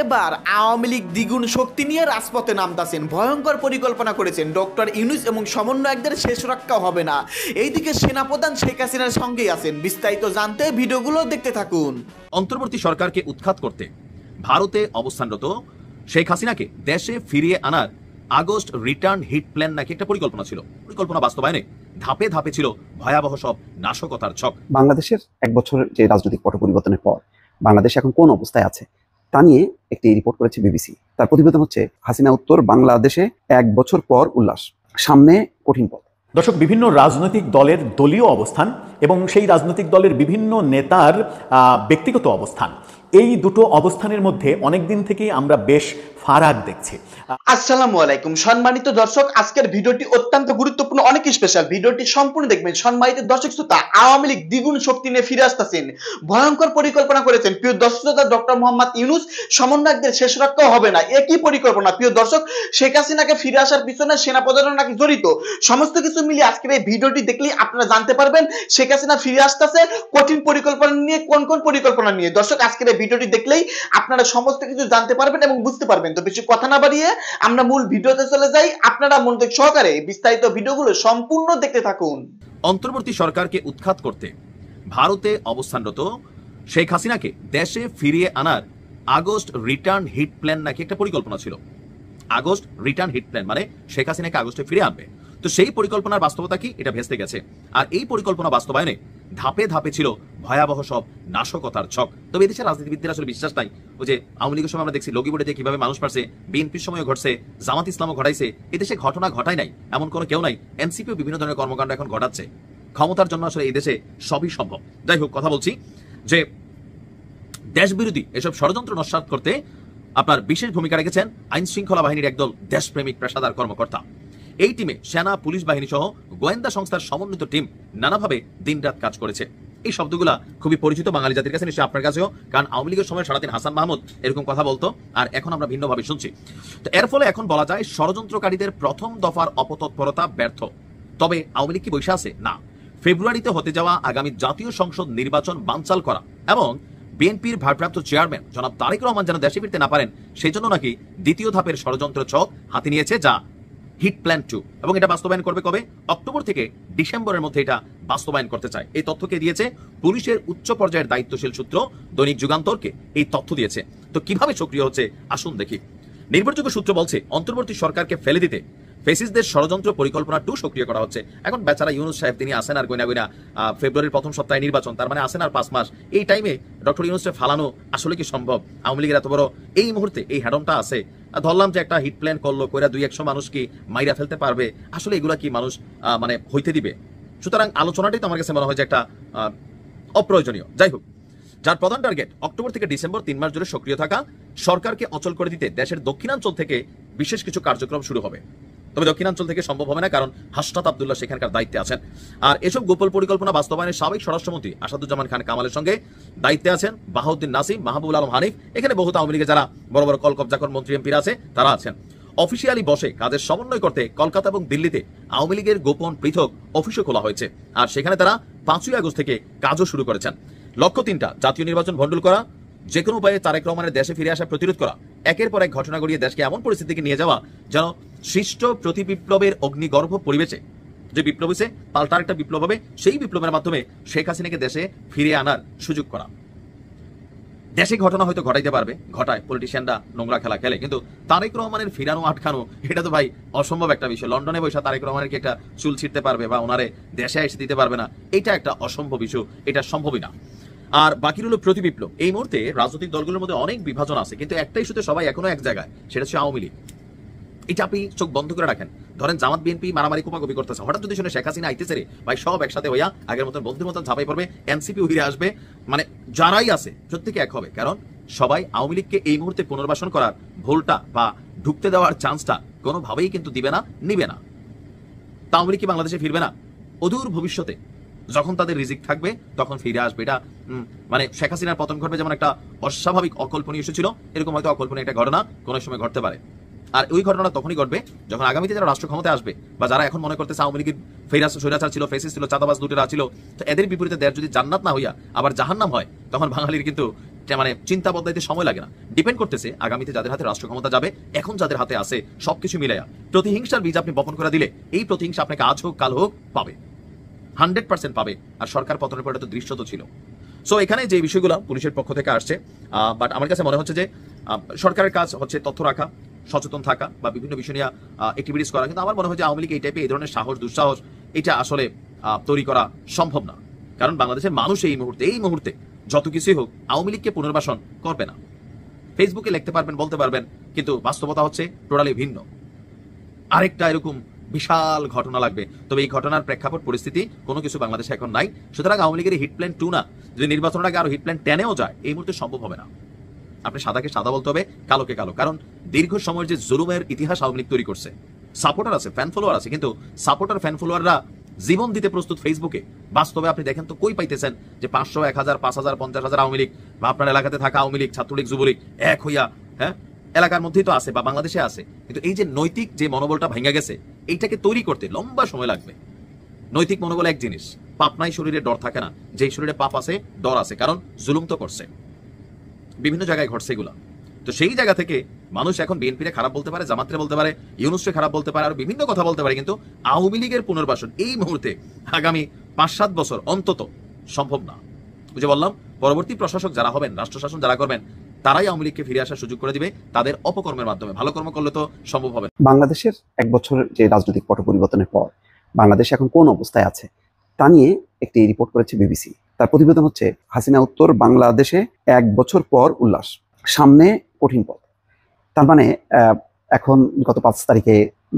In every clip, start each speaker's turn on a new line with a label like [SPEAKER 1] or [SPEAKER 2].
[SPEAKER 1] এবার আওয়ামী লীগ দ্বিগুণ শক্তি নিয়ে রাজপথে নামতাছেন। ভয়ঙ্কর পরিকল্পনা করেছেন ডক্টর ইউনূস এবং সমন্বয়কদের শেষ রক্ষা হবে না। এইদিকে সেনাপ্রধান শেখ হাসিনার সঙ্গেই আছেন। বিস্তারিত জানতে ভিডিওগুলো দেখতে থাকুন।
[SPEAKER 2] অন্তর্বর্তী সরকারকে উৎখাত করতে ভারতে অবস্থানরত শেখ হাসিনাকে দেশে ফিরিয়ে আনার আগস্ট রিটার্ন হিট প্ল্যান নাকি একটা পরিকল্পনা ছিল। পরিকল্পনা বাস্তবায়নে ধাপে ধাপে ছিল ভয়াবহ সব নাশকতার ছক।
[SPEAKER 3] বাংলাদেশের এক বছরের যে রাজনৈতিক পট পরিবর্তনের পর বাংলাদেশ এখন কোন অবস্থায় আছে তা নিয়ে একটি রিপোর্ট করেছে বিবিসি। তার প্রতিবেদন হচ্ছে হাসিনা উত্তর বাংলাদেশে এক বছর পর উল্লাস, সামনে কঠিন পথ।
[SPEAKER 4] দর্শক, বিভিন্ন রাজনৈতিক দলের দলীয় অবস্থান এবং সেই রাজনৈতিক দলের বিভিন্ন নেতার ব্যক্তিগত অবস্থান, এই দুটো অবস্থানের মধ্যে অনেকদিন থেকেই আমরা বেশ ফারাক দেখছি।
[SPEAKER 1] আসসালামু আলাইকুম সম্মানিত দর্শক, আজকের ভিডিওটি অত্যন্ত গুরুত্বপূর্ণ, অনেক স্পেশাল। ভিডিওটি সম্পূর্ণ দেখবেন। সম্মানিত দর্শক শ্রোতা, আওয়ামী লীগ দ্বিগুণ শক্তি নিয়ে ফিরে আসতেছেন। ভয়ঙ্কর পরিকল্পনা করেছেন প্রিয় দর্শক শ্রোতা ডক্টর মোহাম্মদ ইউনূস। সমন্বয়কদের শেষ রক্ষাও হবে না। একই পরিকল্পনা প্রিয় দর্শক। শেখ হাসিনাকে ফিরে আসার পিছনে সেনাপ্রধানও নাকি জড়িত। সমস্ত কিছু মিলিয়ে আজকের এই ভিডিওটি দেখলেই আপনারা জানতে পারবেন শেখ হাসিনা ফিরে আসতেছে কঠিন পরিকল্পনা নিয়ে। কোন কোন পরিকল্পনা নিয়ে দর্শক আজকের এই ভিডিওটি দেখলেই আপনারা সমস্ত কিছু জানতে পারবেন এবং বুঝতে পারবেন। তো বেশি কথা না বাড়িয়ে আমরা মূল ভিডিওতে চলে যাই। আপনারা মনোযোগ সহকারে বিস্তারিত ভিডিওগুলো সম্পূর্ণ দেখতে থাকুন।
[SPEAKER 2] অন্তর্বর্তী সরকারকে উৎখাত করতে ভারতে অবস্থানরত শেখ হাসিনাকে দেশে ফিরিয়ে আনার আগস্ট রিটার্ন হিট প্ল্যান নাকি একটা পরিকল্পনা ছিল। আগস্ট রিটার্ন হিট প্ল্যান মানে শেখ হাসিনাকে আগস্টে ফিরে আনবে। তো সেই পরিকল্পনার বাস্তবতা কি, এটা ভেস্তে গেছে। আর এই পরিকল্পনা বাস্তবায়নে ধাপে ধাপে ছিল ভয়াবহ সব নাশকতার ছক। তবে এদেশের রাজনীতিবিদদের আসলে বিশ্বাস নাই। ওই যে আওয়ামী লীগের সময় আমরা দেখছি লগিবোর্ডে কিভাবে মানুষ পারছে, বিএনপির সময় ঘটছে, জামাত ইসলামও ঘটাইছে। এদেশে ঘটনা ঘটায় নাই এমন কোনো কেউ নাই। এনসিপিও বিভিন্ন ধরনের কর্মকাণ্ড এখন ঘটাচ্ছে। ক্ষমতার জন্য আসলে এই দেশে সবই সম্ভব। যাই হোক, কথা বলছি যে দেশ বিরোধী এসব ষড়যন্ত্র নস্যাৎ করতে আপনার বিশেষ ভূমিকা রেখেছেন আইন শৃঙ্খলা বাহিনীর একদল দেশপ্রেমিক পেশাদার কর্মকর্তা। এই টিমে সেনা, পুলিশ বাহিনী সহ গোয়েন্দা সংস্থার সমন্বিত টিম নানাভাবে দিনরাত কাজ করেছে। এই শব্দগুলা খুবই পরিচিত বাঙালি জাতির কাছে, নিশ্চয়ই আপনার কাছেও। কারণ আওয়ামী লীগের সময় সারাদিন হাসান মাহমুদ এরকম কথা বলতো, আর এখন আমরা ভিন্নভাবে শুনছি। তো এর ফলে এখন বলা যায় ষড়যন্ত্রকারীদের প্রথম দফার অপতৎপরতা ব্যর্থ। তবে আওয়ামী লীগ কি বসে আছে? না। ফেব্রুয়ারিতে হতে যাওয়া আগামী জাতীয় সংসদ নির্বাচন বানচাল করা এবং বিএনপির ভারপ্রাপ্ত চেয়ারম্যান জনাব তারেক রহমান যেন দেশে ফিরতে না পারেন, সেই জন্য নাকি দ্বিতীয় ধাপের ষড়যন্ত্র ছক হাতে নিয়েছে, যা হিট প্ল্যান 2। এবং এটা বাস্তবায়ন করবে কবে? অক্টোবর থেকে ডিসেম্বরের মধ্যে এটা বাস্তবায়ন করতে চায়। এই তথ্যকে দিয়েছে পুলিশের উচ্চ পর্যায়ের দায়িত্বশীল সূত্র দৈনিক যুগান্তরকে এই তথ্য দিয়েছে। তো কিভাবে সক্রিয় হচ্ছে আসুন দেখি। নির্ভরযোগ্য সূত্র বলছে অন্তর্বর্তী সরকারকে ফেলে দিতে ফেসিসদের ষড়যন্ত্র পরিকল্পনা 2 সক্রিয় করা হচ্ছে। এখন বেচারা ইউনূস সাহেব তিনি আসেন আর গয়না গয়না ফেব্রুয়ারির প্রথম সপ্তাহে নির্বাচন, তার মানে আসেন আর 5 মাস। এই টাইমে ডক্টর ইউনূসকে ফালানো আসলে কি সম্ভব? আওয়ামী লীগের এত বড় এই মুহূর্তে এই হ্যাডমটা আছে। ধরলাম যে একটা হিট প্ল্যান করলো, কইরা 200 মানুষ কি মাইরা ফেলতে পারবে? আসলে এগুলা কি মানুষ মানে হইতে দিবে? সুতরাং আলোচনাটাই তো আমার কাছে মনে হয় যে একটা অপ্রয়োজনীয়। যাই হোক, যার প্রধান টার্গেট অক্টোবর থেকে ডিসেম্বর 3 মাস জুড়ে সক্রিয় থাকা, সরকারকে অচল করে দিতে দেশের দক্ষিণাঞ্চল থেকে বিশেষ কিছু কার্যক্রম শুরু হবে। তবে দক্ষিণাঞ্চল থেকে সম্ভব হবে না, কারণ হাসনাত আব্দুল্লাহ সেখানকার দায়িত্বে আছেন। আর এসব গোপন পরিকল্পনা বাস্তবায়নে সাবেক স্বরাষ্ট্রমন্ত্রী আসাদুজ্জামান খান কামালের সঙ্গে দায়িত্বে আছেন বাহাউদ্দিন নাসিম, মাহবুবুল আলম হানিফ। এখানে বহুত আওয়ামী লীগের যারা বড় বড় কল কবজাকর মন্ত্রী এমপিরা আছে তারা আছেন। অফিসিয়ালি বসে কাজের সমন্বয় করতে কলকাতা এবং দিল্লিতে আওয়ামী লীগের গোপন পৃথক অফিসও খোলা হয়েছে। আর সেখানে তারা 5ই আগস্ট থেকে কাজও শুরু করেছেন। লক্ষ্য 3টা: জাতীয় নির্বাচন ভণ্ডুল করা, যে কোনো উপায়ে তারেক রহমানের দেশে ফিরে আসা প্রতিরোধ করা, একের পর এক ঘটনা ঘটিয়ে দেশকে এমন পরিস্থিতিকে নিয়ে যাওয়া যেন সৃষ্ট প্রতি বিপ্লবের অগ্নিগর্ভ পরিবেশে যে বিপ্লব হয়েছে পাল্টার একটা বিপ্লব হবে, সেই বিপ্লবের মাধ্যমে শেখ হাসিনাকে দেশে ফিরে আনার সুযোগ করা। দেশে ঘটনা হয়তো ঘটাইতে পারবে, ঘটায়, পলিটিশিয়ানরা নোংরা খেলা খেলে, কিন্তু তারেক রহমানের ফিরানো আটকানো এটা তো ভাই অসম্ভব একটা বিষয়। লন্ডনে বসে তারেক রহমানের কি একটা চুল ছিঁড়তে পারবে বা ওনারে দেশে এসে দিতে পারবে না? এটা একটা অসম্ভব ইস্যু, এটা সম্ভবই না। আর বাকি হলো প্রতি বিপ্লব। এই মুহূর্তে রাজনৈতিক দলগুলোর মধ্যে অনেক বিভাজন আছে, কিন্তু একটা ইস্যুতে সবাই এখনো এক জায়গায়, সেটা হচ্ছে আওয়ামী লীগ। এটা আপনি চোখ বন্ধ করে রাখেন। ধরেন জামাত বিএনপি মারামারি কোপাকুপি করতেছে, হঠাৎ যদি শুনে শেখ হাসিনা আইতেছে রে ভাই, সব একসাথে হইয়া আগের মতন বন্ধুর মতন ঝাঁপাই পড়বে, এনসিপি উহিরে আসবে, মানে যারাই আছে প্রত্যেকে এক হবে। কারণ সবাই আওয়ামী লীগকে এই মুহূর্তে পুনর্বাসন করার ভুলটা বা ঢুকতে দেওয়ার চান্সটা কোনোভাবেই কিন্তু দিবে না, নিবে না। তা আওয়ামী লীগ কি বাংলাদেশে ফিরবে না? অদূর ভবিষ্যতে যখন তাদের রিজিক থাকবে তখন ফিরে আসবে। এটা মানে শেখ হাসিনার পতন ঘটবে যেমন একটা অস্বাভাবিক অকল্পনীয় ইস্যু ছিল, এরকম হয়তো অকল্পনীয় একটা ঘটনা কোনো সময় ঘটতে পারে। আর ওই ঘটনাটা তখনই ঘটবে যখন আগামীতে যারা রাষ্ট্র ক্ষমতায় আসবে বা যারা এখন মনে করতেছে আওয়ামী লীগের স্বৈরাচার ছিল, ফেসিস ছিল, চাঁদাবাজ লুটেরা ছিল, তো এদের বিপরীতে দেশ যদি জান্নাত না হইয়া আবার জাহান্নাম হয়, তখন বাঙালির কিন্তু মানে চিন্তা বদলাইতে সময় লাগে না। ডিপেন্ড করতেছে আগামীতে যাদের হাতে রাষ্ট্র ক্ষমতা যাবে, এখন যাদের হাতে আছে সবকিছু মিলাইয়া প্রতিহিংসার বীজ আপনি বপন করে দিলে এই প্রতিহিংসা আপনাকে আজ হোক কাল হোক পাবে, 100% পাবে। আর সরকার পতনের পরে তো দৃশ্য তো ছিল। সো এখানে যে বিষয়গুলো পুলিশের পক্ষ থেকে আসছে, বাট আমার কাছে মনে হচ্ছে যে সরকারের কাজ হচ্ছে তথ্য রাখা, সচেতন থাকা বা বিভিন্ন বিষয় নিয়ে অ্যাক্টিভিটিস করা। কিন্তু আমার মনে হয় যে আওয়ামী লীগ এই টাইপের এই ধরনের সাহস দুঃসাহস এটা আসলে তৈরি করা সম্ভব না। কারণ বাংলাদেশের মানুষ এই মুহূর্তে যত কিছুই হোক আওয়ামী লীগকে পুনর্বাসন করবে না। ফেসবুকে লিখতে পারবেন, বলতে পারবেন, কিন্তু বাস্তবতা হচ্ছে টোটালি ভিন্ন। আরেকটা এরকম বিশাল ঘটনা লাগবে, তবে এই ঘটনার প্রেক্ষাপট পরিস্থিতি কোনো কিছু বাংলাদেশে এখন নাই। সুতরাং আওয়ামী লীগের হিট প্ল্যান 2 না, যদি নির্বাচনের আগে আরো হিট প্ল্যান 10-এও যায় এই মুহূর্তে সম্ভব হবে না। আপনি সাদাকে সাদা বলতে হবে, কালোকে কালো। কারণ দীর্ঘ সময়ের যে জুলুমের ইতিহাস আওয়ামী লীগ তৈরি করছে, সাপোর্টার আছে, ফ্যান ফলোয়ার আছে, কিন্তু সাপোর্টার ফ্যান ফলোয়াররা জীবন দিতে প্রস্তুত ফেসবুকে। বাস্তবে আপনি দেখেন তো কই পাইতেছেন যে 500, 1000, 5000, 50,000 আওয়ামী লীগ বা আপনার এলাকাতে থাকা আওয়ামী লীগ, ছাত্রলীগ, যুবলীগ এক হইয়া এলাকার মধ্যেই তো আছে বা বাংলাদেশে আছে। কিন্তু এই যে নৈতিক যে মনোবলটা ভেঙে গেছে, এইটাকে তৈরি করতে লম্বা সময় লাগবে। নৈতিক মনোবল এক জিনিস, পাপ নাই শরীরে ডর থাকে না, যেই শরীরে পাপ আছে ডর আছে, কারণ জুলুম তো করছে, বিভিন্ন জায়গায় ঘটছে এগুলা। তো সেই জায়গা থেকে মানুষ এখন বিএনপিরে খারাপ বলতে পারে, জামাতরে বলতে পারে, ইউনূসকে খারাপ বলতে পারে, আর বিভিন্ন কথা বলতে পারে, কিন্তু আওয়ামী লীগের পুনর্বাসন এই মুহূর্তে আগামী 5-7 বছর অন্তত সম্ভব না। বুঝে বললাম, পরবর্তী প্রশাসক যারা হবেন, রাষ্ট্র শাসন যারা করবেন, তারাই আওয়ামী লীগকে ফিরে আসার সুযোগ করে দিবে তাদের অপকর্মের মাধ্যমে। ভালো কর্ম করলে তো সম্ভব হবে।
[SPEAKER 3] বাংলাদেশের 1 বছরের যে রাজনৈতিক পট পরিবর্তনের পর বাংলাদেশ এখন কোন অবস্থায় আছে তা নিয়ে একটি রিপোর্ট করেছে বিবিসি। তার প্রতিবেদন হচ্ছে হাসিনা উত্তর বাংলাদেশে 1 বছর পর উল্লাস, সামনে কঠিন পথ। তার মানে এখন গত 5 তারিখে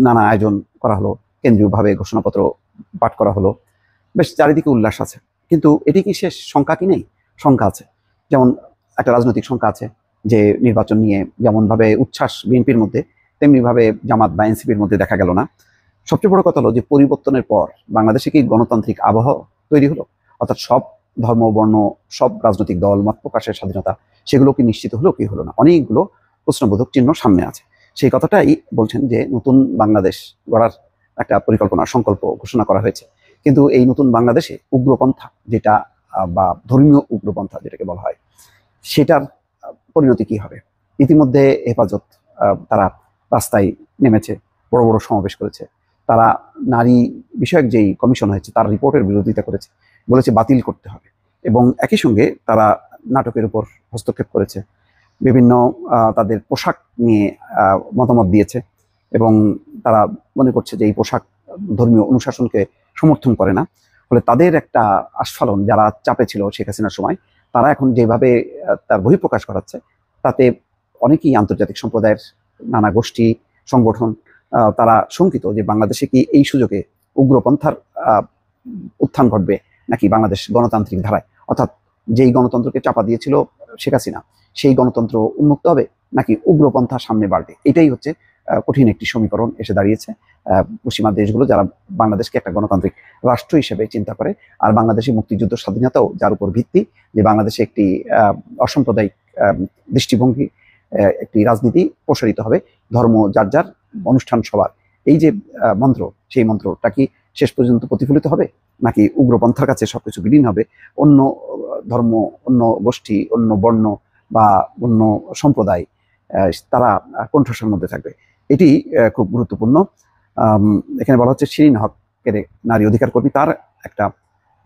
[SPEAKER 3] নানা আয়োজন করা হলো, কেন্দ্রীয়ভাবে ঘোষণাপত্র পাঠ করা হলো, বেশ চারিদিকে উল্লাস আছে। কিন্তু এটি কি শেষ? শঙ্কা কি নেই? শঙ্কা আছে। যেমন একটা রাজনৈতিক শঙ্কা আছে যে নির্বাচন নিয়ে যেমনভাবে উচ্ছ্বাস বিএনপির মধ্যে, তেমনিভাবে জামাত বা এনসিপির মধ্যে দেখা গেল না। সবচেয়ে বড় কথা হলো যে পরিবর্তনের পর বাংলাদেশে কি গণতান্ত্রিক আবহাওয়া তৈরি হলো? অর্থাৎ সব ধর্ম, বর্ণ, সব রাজনৈতিক দল মত প্রকাশের স্বাধীনতা সেগুলো কি নিশ্চিত হলো কি হলো না? অনেকগুলো প্রশ্নবোধক চিহ্ন সামনে আছে। সেই কথাটাই বলছেন যে নতুন বাংলাদেশ গড়ার একটা পরিকল্পনা, সংকল্প ঘোষণা করা হয়েছে। কিন্তু এই নতুন বাংলাদেশে উগ্রপন্থা যেটা বা ধর্মীয় উগ্রপন্থা যেটাকে বলা হয়, সেটার পরিণতি কি হবে? ইতিমধ্যে হেফাজত তারা রাস্তায় নেমেছে, বড় বড় সমাবেশ করেছে। তারা নারী বিষয়ক যেই কমিশন হয়েছে তার রিপোর্টের বিরোধিতা করেছে, বলেছে বাতিল করতে হবে। এবং একই সঙ্গে তারা নাটকের উপর হস্তক্ষেপ করেছে, বিভিন্ন তাদের পোশাক নিয়ে মতামত দিয়েছে এবং তারা মনে করছে যে এই পোশাক ধর্মীয় অনুশাসনকে সমর্থন করে না। ফলে তাদের একটা আস্ফালন, যারা চাপে ছিল শেখ হাসিনার সময়, তারা এখন যেভাবে তার বহিঃপ্রকাশ করাচ্ছে, তাতে অনেকেই আন্তর্জাতিক সম্প্রদায়ের নানা গোষ্ঠী সংগঠন তারা শঙ্কিত যে বাংলাদেশে কি এই সুযোগে উগ্রপন্থার উত্থান ঘটবে, নাকি বাংলাদেশ গণতান্ত্রিক ধারায়, অর্থাৎ যেই গণতন্ত্রকে চাপা দিয়েছিল শেখ হাসিনা সেই গণতন্ত্র উন্মুক্ত হবে, নাকি উগ্রপন্থা সামনে বাড়বে? এটাই হচ্ছে কঠিন একটি সমীকরণ এসে দাঁড়িয়েছে। পশ্চিমা দেশগুলো যারা বাংলাদেশকে একটা গণতান্ত্রিক রাষ্ট্র হিসেবে চিন্তা করে, আর বাংলাদেশের মুক্তিযুদ্ধ স্বাধীনতাও যার উপর ভিত্তি, যে বাংলাদেশে একটি অসাম্প্রদায়িক দৃষ্টিভঙ্গি, একটি রাজনীতি প্রসারিত হবে, ধর্ম যার যার, অনুষ্ঠান সবার, এই যে মন্ত্র, সেই মন্ত্রটা কি শেষ পর্যন্ত প্রতিফলিত হবে, নাকি উগ্রপন্থার কাছে সবকিছু বিলীন হবে, অন্য ধর্ম, অন্য গোষ্ঠী, অন্য বর্ণ বা অন্য সম্প্রদায় তারা কণ্ঠস্বরের মধ্যে থাকবে? এটি খুব গুরুত্বপূর্ণ। এখানে বলা হচ্ছে শিরিন হকের নারী অধিকার কর্মী, তার একটা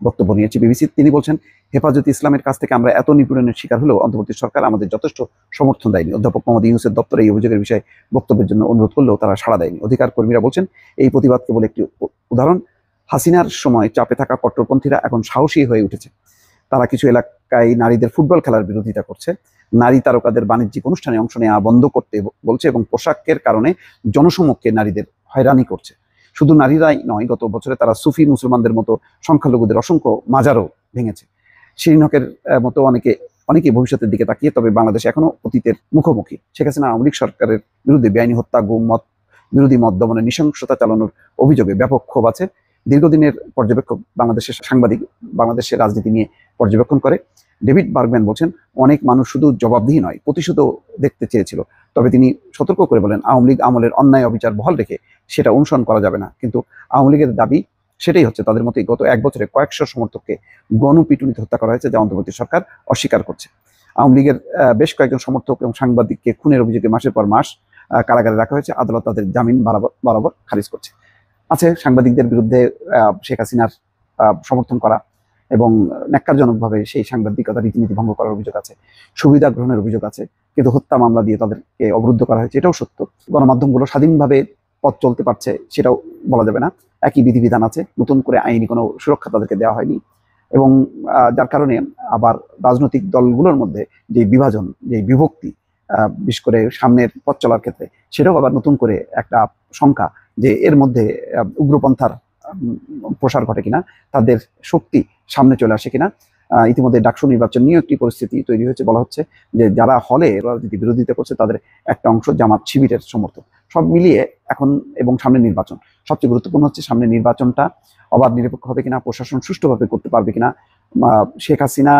[SPEAKER 3] বক্তব্য নিয়েছে বিবিসি। তিনি বলছেন, হেফাজতে ইসলামের কাছ থেকে আমরা এত নিপীড়নের শিকার হলেও অন্তর্বর্তী সরকার আমাদের যথেষ্ট সমর্থন দেয়নি। অধ্যাপক মোহাম্মদ ইউনূসের দপ্তরে এই অভিযোগের বিষয়ে বক্তব্যের জন্য অনুরোধ করলেও তারা সাড়া দেয়নি। অধিকার কর্মীরা বলছেন, এই প্রতিবাদ কেবল একটি উদাহরণ। হাসিনার সময় চাপে থাকা কট্টরপন্থীরা এখন সাহসী হয়ে উঠেছে। তারা কিছু এলাকায় নারীদের ফুটবল খেলার বিরোধিতা করছে, নারী তারকাদের বাণিজ্যিক অনুষ্ঠানে অংশ নেওয়া বন্ধ করতে বলছে এবং পোশাকের কারণে জনসমক্ষে নারীদের হয়রানি করছে। শুধু নারীরাই নয়, গত বছরে তারা সুফি মুসলমানদের মতো সংখ্যালঘুদের অসংখ্য মাজারও ভেঙেছে। শিরিন হকের মতো অনেকে ভবিষ্যতের দিকে তাকিয়ে, তবে বাংলাদেশ এখনো অতীতের মুখোমুখি। শেখ হাসিনা আওয়ামী লীগ সরকারের বিরুদ্ধে বেআইনি হত্যা, গুম, মত বিরোধী মত দমনের নৃশংসতা চালানোর অভিযোগে ব্যাপক ক্ষোভ আছে। দীর্ঘদিনের পর্যবেক্ষক, বাংলাদেশের সাংবাদিক, বাংলাদেশের রাজনীতি নিয়ে পর্যবেক্ষণ করে ডেভিড বার্গম্যান বলছেন, অনেক মানুষ শুধু জবাবদিহি নয়, প্রতিশোধও দেখতে চেয়েছিল। তবে তিনি সতর্ক করে বলেন, আওয়ামী লীগ আমলের অন্যায় অবিচার বহাল রেখে সেটা অনুসরণ করা যাবে না। কিন্তু আওয়ামী লীগের দাবি সেটাই হচ্ছে, তাদের মতে গত 1 বছরে কয়েকশো সমর্থককে গণপিটুনিতে হত্যা করা হয়েছে, যা অন্তর্বর্তী সরকার অস্বীকার করছে। আওয়ামী লীগের বেশ কয়েকজন সমর্থক এবং সাংবাদিককে খুনের অভিযোগে মাসের পর মাস কারাগারে রাখা হয়েছে। আদালত তাদের জামিন বরাবর খারিজ করছে। আছে সাংবাদিকদের বিরুদ্ধে শেখ হাসিনার সমর্থন করা এবং ন্যাক্কারজনকভাবে সেই সাংবাদিকতা রীতিনীতি ভঙ্গ করার অভিযোগ আছে, সুবিধা গ্রহণের অভিযোগ আছে, কিন্তু হত্যা মামলা দিয়ে তাদেরকে অবরুদ্ধ করা হয়েছে, এটাও সত্য। গণমাধ্যমগুলো স্বাধীনভাবে পথ চলতে পারছে সেটাও বলা যাবে না। একই বিধিবিধান আছে, নতুন করে আইনি কোনো সুরক্ষা তাদেরকে দেওয়া হয়নি। এবং যার কারণে আবার রাজনৈতিক দলগুলোর মধ্যে যে বিভাজন, যে বিভক্তি, বিশেষ করে সামনের পথ চলার ক্ষেত্রে, সেটাও আবার নতুন করে একটা শঙ্কা যে এর মধ্যে উগ্রপন্থার প্রসার ঘটে কিনা, তাদের শক্তি সামনে চলে আসে কিনা। ইতিমধ্যে ডাকসু নির্বাচন নিয়ে একটি পরিস্থিতি তৈরি হয়েছে। বলা হচ্ছে যে যারা হলে রাজনীতি বিরোধিতা করছে তাদের একটা অংশ জামাত শিবিরের সমর্থক। সব মিলিয়ে এখন এবং সামনে নির্বাচন, সবচেয়ে গুরুত্বপূর্ণ হচ্ছে সামনে নির্বাচনটা অবাধ নিরপেক্ষ হবে কিনা, প্রশাসন সুষ্ঠুভাবে করতে পারবে কিনা, শেখ হাসিনা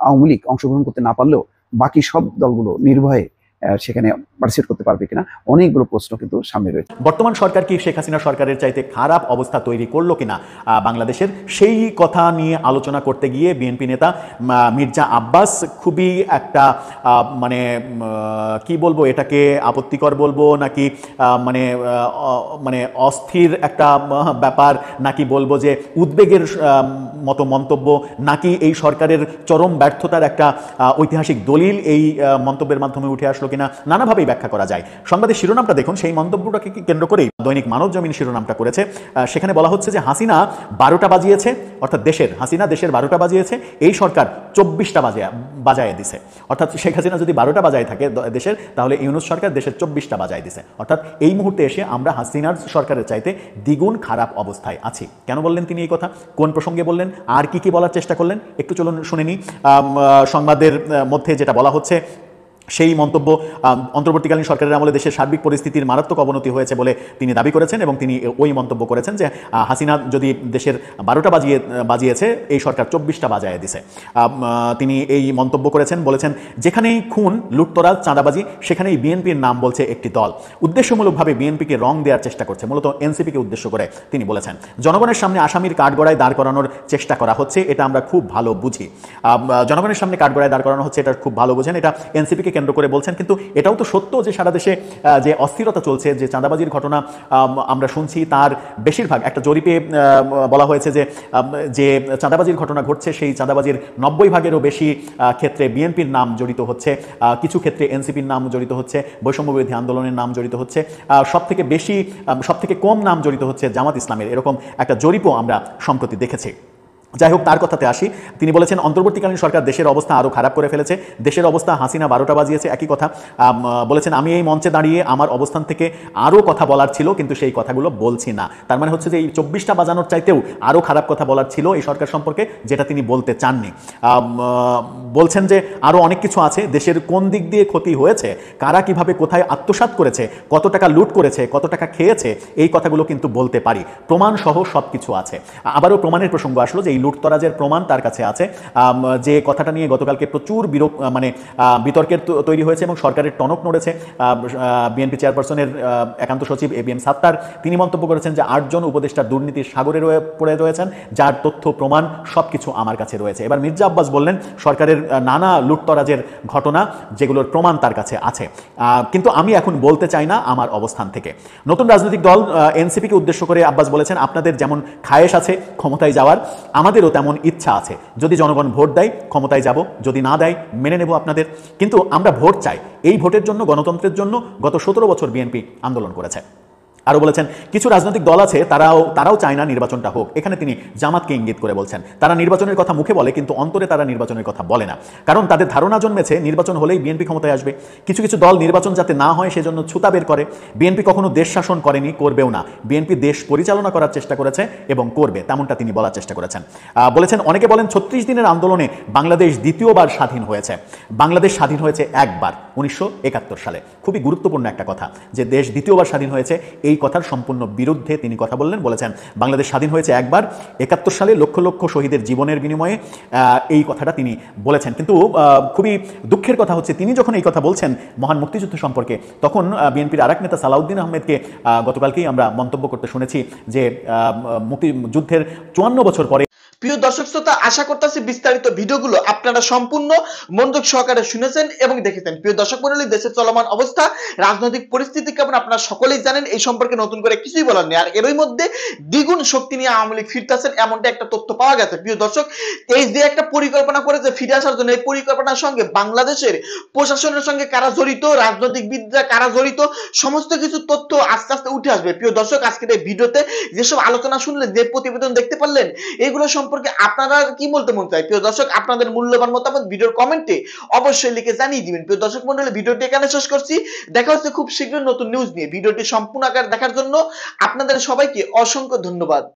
[SPEAKER 3] আওয়ামী লীগ অংশগ্রহণ করতে না পারলেও বাকি সব দলগুলো নির্ভয়ে সেখানে পার্টিসিপেট করতে পারবে কিনা, অনেকগুলো প্রশ্ন কিন্তু সামনে রয়েছে।
[SPEAKER 4] বর্তমান সরকার কি শেখ হাসিনা সরকারের চাইতে খারাপ অবস্থা তৈরি করলো কিনা বাংলাদেশের, সেই কথা নিয়ে আলোচনা করতে গিয়ে বিএনপি নেতা মির্জা আব্বাস খুবই একটা মানে কি বলবো, এটাকে আপত্তিকর বলবো নাকি মানে মানে অস্থির একটা ব্যাপার, নাকি বলবো যে উদ্বেগের মতো মন্তব্য, নাকি এই সরকারের চরম ব্যর্থতার একটা ঐতিহাসিক দলিল এই মন্তব্যের মাধ্যমে উঠে আসলো কিনা, নানাভাবেই ব্যাখ্যা করা যায়। সংবাদের শিরোনামটা দেখুন, সেই মন্তব্যটাকে কেন্দ্র করেই দৈনিক মানব জমিন শিরোনামটা করেছে। সেখানে বলা হচ্ছে যে হাসিনা 12টা বাজিয়েছে, অর্থাৎ হাসিনা দেশের 12টা বাজিয়েছে, এই সরকার 24টা বাজায় দিছে। অর্থাৎ শেখ হাসিনা যদি 12টা বাজায় থাকে দেশের, তাহলে ইউনূস সরকার দেশের 24টা বাজায় দিছে। অর্থাৎ এই মুহূর্তে এসে আমরা হাসিনার সরকারের চাইতে দ্বিগুণ খারাপ অবস্থায় আছি। কেন বললেন তিনি এই কথা, কোন প্রসঙ্গে বললেন, আর কি কি বলার চেষ্টা করলেন, একটু চলুন শুনে নিই। সংবাদের মধ্যে যেটা বলা হচ্ছে, সেই মন্তব্য অন্তর্বর্তীকালীন সরকারের আমলে দেশের সার্বিক পরিস্থিতির মারাত্মক অবনতি হয়েছে বলে তিনি দাবি করেছেন এবং তিনি ওই মন্তব্য করেছেন যে হাসিনা যদি দেশের 12টা বাজিয়েছে, এই সরকার 24টা বাজায় দিছে। তিনি এই মন্তব্য করেছেন, বলেছেন যেখানেই খুন, লুটতরাজ, চাঁদাবাজি, সেখানেই বিএনপির নাম বলছে একটি দল, উদ্দেশ্যমূলকভাবে বিএনপিকে রং দেওয়ার চেষ্টা করছে, মূলত এনসিপিকে উদ্দেশ্য করে তিনি বলেছেন। জনগণের সামনে আসামির কাঠগড়ায় দাঁড় করানোর চেষ্টা করা হচ্ছে, এটা আমরা খুব ভালো বুঝি। জনগণের সামনে কাঠগড়ায় দাঁড় করানো হচ্ছে, এটা খুব ভালো বোঝেন, এটা এনসিপিকে কেন্দ্র করে বলছেন। কিন্তু এটাও তো সত্য যে সারা দেশে যে অস্থিরতা চলছে, যে চাঁদাবাজির ঘটনা আমরা শুনছি, তার বেশিরভাগ একটা জরিপে বলা হয়েছে যে চাঁদাবাজির ঘটনা ঘটছে, সেই চাঁদাবাজির 90%-এরও বেশি ক্ষেত্রে বিএনপির নাম জড়িত হচ্ছে, কিছু ক্ষেত্রে এনসিপির নাম জড়িত হচ্ছে, বৈষম্য বিরোধী আন্দোলনের নাম জড়িত হচ্ছে, সব থেকে কম নাম জড়িত হচ্ছে জামাত ইসলামের। এরকম একটা জরিপও আমরা সম্প্রতি দেখেছি। যাই হোক, তার কথাতে আসি। তিনি বলেছেন অন্তর্বর্তীকালীন সরকার দেশের অবস্থা আরও খারাপ করে ফেলেছে, দেশের অবস্থা হাসিনা 12টা বাজিয়েছে, একই কথা বলেছেন। আমি এই মঞ্চে দাঁড়িয়ে আমার অবস্থান থেকে আরও কথা বলার ছিল, কিন্তু সেই কথাগুলো বলছি না। তার মানে হচ্ছে যে এই 24টা বাজানোর চাইতেও আরও খারাপ কথা বলার ছিল এই সরকার সম্পর্কে, যেটা তিনি বলতে চাননি। বলছেন যে আরও অনেক কিছু আছে, দেশের কোন দিক দিয়ে ক্ষতি হয়েছে, কারা কিভাবে কোথায় আত্মসাৎ করেছে, কত টাকা লুট করেছে, কত টাকা খেয়েছে, এই কথাগুলো কিন্তু বলতে পারি, প্রমাণ সহ সব কিছু আছে। আবারও প্রমাণের প্রসঙ্গ আসলো যে এই লুটতরাজের প্রমাণ তার কাছে আছে, যে কথাটা নিয়ে গতকালকে প্রচুর বিতর্কের তৈরি হয়েছে এবং সরকারের টনক নড়েছে। বিএনপি চেয়ারপারসনের একান্ত সচিব ABM সাত্তার তিনি মন্তব্য করেছেন যে 8 জন উপদেষ্টা দুর্নীতির সাগরে পড়ে রয়েছেন, যার তথ্য প্রমাণ সবকিছু আমার কাছে রয়েছে। এবার মির্জা আব্বাস বললেন সরকারের নানা লুটতরাজের ঘটনা, যেগুলোর প্রমাণ তার কাছে আছে, কিন্তু আমি এখন বলতে চাই না আমার অবস্থান থেকে। নতুন রাজনৈতিক দল এনসিপিকে উদ্দেশ্য করে আব্বাস বলেছেন আপনাদের যেমন খায়েশ আছে ক্ষমতায় যাওয়ার, আমাদেরও তেমন ইচ্ছা আছে। যদি জনগণ ভোট দেয় ক্ষমতায় যাব, যদি না দেয় মেনে নেব আপনাদের, কিন্তু আমরা ভোট চাই। এই ভোটের জন্য, গণতন্ত্রের জন্য গত 17 বছর বিএনপি আন্দোলন করেছে। আরও বলেছেন কিছু রাজনৈতিক দল আছে তারাও চায় না নির্বাচনটা হোক। এখানে তিনি জামাতকে ইঙ্গিত করে বলছেন তারা নির্বাচনের কথা মুখে বলে, কিন্তু অন্তরে তারা নির্বাচনের কথা বলে না, কারণ তাদের ধারণা জন্মেছে নির্বাচন হলেই বিএনপি ক্ষমতায় আসবে। কিছু কিছু দল নির্বাচন যাতে না হয় সেজন্য ছুতা বের করে। বিএনপি কখনো দেশ শাসন করেনি, করবেও না। বিএনপি দেশ পরিচালনা করার চেষ্টা করেছে এবং করবে, তেমনটা তিনি বলার চেষ্টা করেছেন। বলেছেন অনেকে বলেন 36 দিনের আন্দোলনে বাংলাদেশ দ্বিতীয়বার স্বাধীন হয়েছে। বাংলাদেশ স্বাধীন হয়েছে একবার, 1971 সালে। খুবই গুরুত্বপূর্ণ একটা কথা যে দেশ দ্বিতীয়বার স্বাধীন হয়েছে, এই কথার সম্পূর্ণ বিরুদ্ধে তিনি কথা বলেছেন বাংলাদেশ স্বাধীন হয়েছে একবার, 71 সালে লক্ষ লক্ষ শহীদের জীবনের বিনিময়ে, এই কথাটা তিনি বলেছেন। কিন্তু খুবই দুঃখের কথা হচ্ছে তিনি যখন এই কথা বলছেন মহান মুক্তিযুদ্ধ সম্পর্কে, তখন বিএনপির আরেক নেতা সালাউদ্দিন আহমেদকে গতকালকেই আমরা মন্তব্য করতে শুনেছি যে মুক্তিযুদ্ধের 54 বছর পরে
[SPEAKER 1] প্রিয় দর্শক শ্রোতা, আশা করতেছি বিস্তারিত ভিডিওগুলো আপনারা সম্পূর্ণ মনোযোগ সহকারে শুনেছেন এবং দেখেছেন। প্রিয় দর্শক মণ্ডলী, দেশের চলমান অবস্থা, রাজনৈতিক পরিস্থিতি কেমন আপনারা সকলেই জানেন, এই সম্পর্কে নতুন করে কিছুই বলার নেই। আর এরই মধ্যে দ্বিগুণ শক্তি নিয়ে আওয়ামী লীগ ফিরতেছেন এমনটা একটা তথ্য পাওয়া গেছে। প্রিয় দর্শক, এই যে একটা পরিকল্পনা করেছে ফিরে আসার জন্য, এই পরিকল্পনার সঙ্গে বাংলাদেশের প্রশাসনের সঙ্গে কারা জড়িত, রাজনৈতিকবিদরা কারা জড়িত, সমস্ত কিছু তথ্য আস্তে আস্তে উঠে আসবে। প্রিয় দর্শক, আজকের এই ভিডিওতে যেসব আলোচনা শুনলেন, যে প্রতিবেদন দেখতে পারলেন, এগুলো সম্পর্কে আপনারা কি বলতে মন চায়? প্রিয় দর্শক, আপনাদের মূল্যবান মতামত ভিডিওর কমেন্টে অবশ্যই লিখে জানিয়ে দিবেন। প্রিয় দর্শক মণ্ডলী, ভিডিওটি এখানে শেষ করছি। দেখা হচ্ছে খুব শীঘ্রই নতুন নিউজ নিয়ে। ভিডিওটি সম্পূর্ণ আকারে দেখার জন্য আপনাদের সবাইকে অসংখ্য ধন্যবাদ।